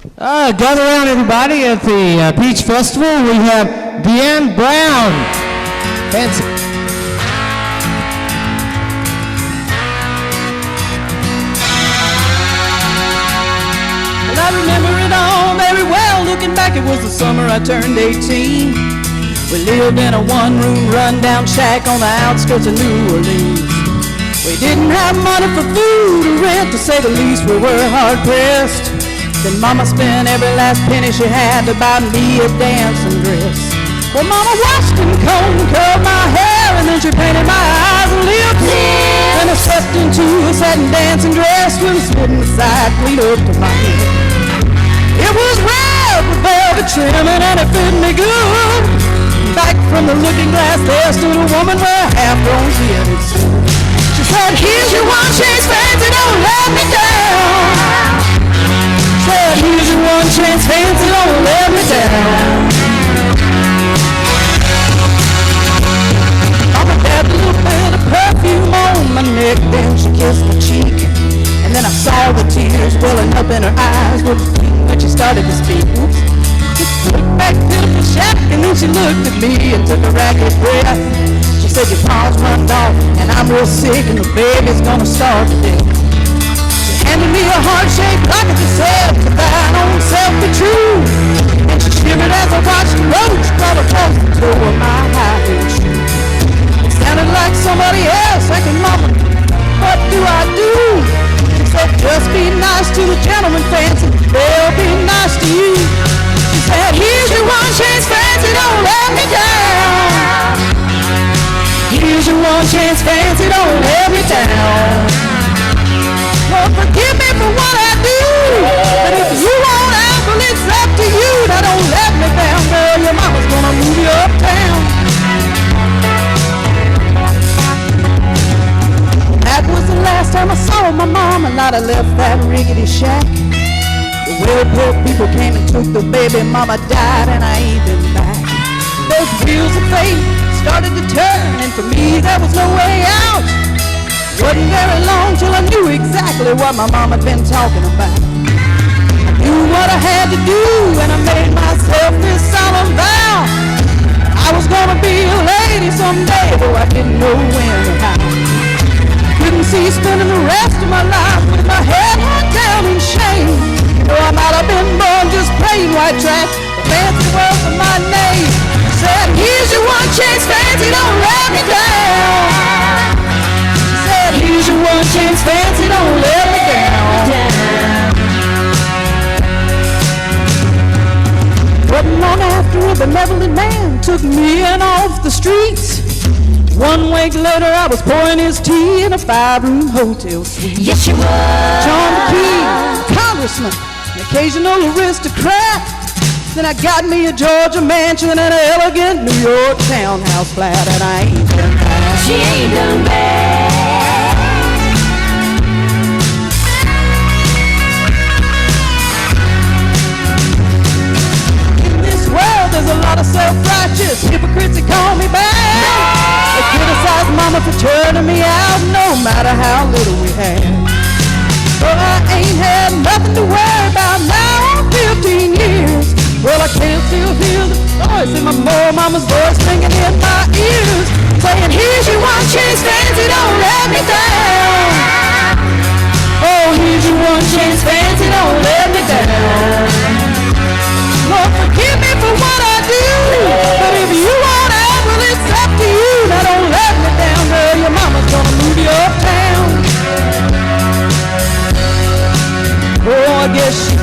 Gather around, everybody, at the Peach Festival. We have Deanne Brown. Fancy. Well, I remember it all very well. Looking back, it was the summer I turned 18. We lived in a one-room, run-down shack on the outskirts of New Orleans. We didn't have money for food or rent, to say the least. We were hard-pressed. Then Mama spent every last penny she had to buy me a dancing dress. Well, Mama washed and combed and curled my hair, and then she painted my eyes and lips. Then I stepped into a satin dancing dress with a slit in the side clean up to my head. It was red with velvet trimming and it fit me good. Back from the looking glass there stood a woman with a half-grown kid. She said, "Here's your one chance, fancy, don't let me down." Said, "Here's your one chance, fancy, don't let me down." Mama dabbed a little bit of perfume on my neck, then she kissed my cheek. And then I saw the tears welling up in her eyes when she started to speak. Oops. She looked back to the shack, and then she looked at me and took a ragged breath. She said, "Your pa's run off, and I'm real sick, and the baby's gonna starve to death." Handed me a heart-shaped locket that said, "To thine own self be true." And she shivered as I watched the roach crawl across the toe of my high-heeled shoe. It sounded like somebody else asking, "Mama, what do I do?" She said, "Just be nice to the gentleman, fancy, they'll be nice to you." She said, "Here's your one chance, fancy, don't let me down." Here's your one chance, fancy, don't let me down. Well, forgive me for what I do, but if you want out, well, it's up to you. Now don't let me down, girl, your mama's gonna move you uptown. That was the last time I saw my mama, not I left that rickety shack. The well-paid people came and took the baby, mama died and I ain't been back. Those wheels of fate started to turn, and for me there was no way out. Wasn't very long till I knew exactly what my mom had been talking about. I knew what I had to do, and I made myself this solemn vow. I was gonna be a lady someday, though I didn't know when or how. Couldn't see spending the rest of my life with my head hung down in shame. Though I might have been born just plain white trash, the fancy was my name. Said, "Here's your one chance, fancy, don't let me down." Here's your one chance, fancy, don't let me down. Wasn't long after a benevolent man took me in off the streets. 1 week later I was pouring his tea in a 5-room hotel suite. Yes, you were. John McKee, congressman, an occasional aristocrat. Then I got me a Georgia mansion and an elegant New York townhouse flat, and I ain't done bad. She ain't done bad. There's a lot of self-righteous hypocrites that call me bad. They criticize mama for turning me out, no matter how little we had. But I ain't had nothing to worry about now in 15 years. Well, I can still hear the voice in my poor mama's voice ringing in my ears, saying, "Here's your one chance, fancy, don't let me down." Oh, here's your one chance, fancy, don't let me down. Lord, forgive me for what I do, but if you want out, well, it's up to you. Now don't let me down, girl, your mama's gonna move you uptown. Oh, I guess she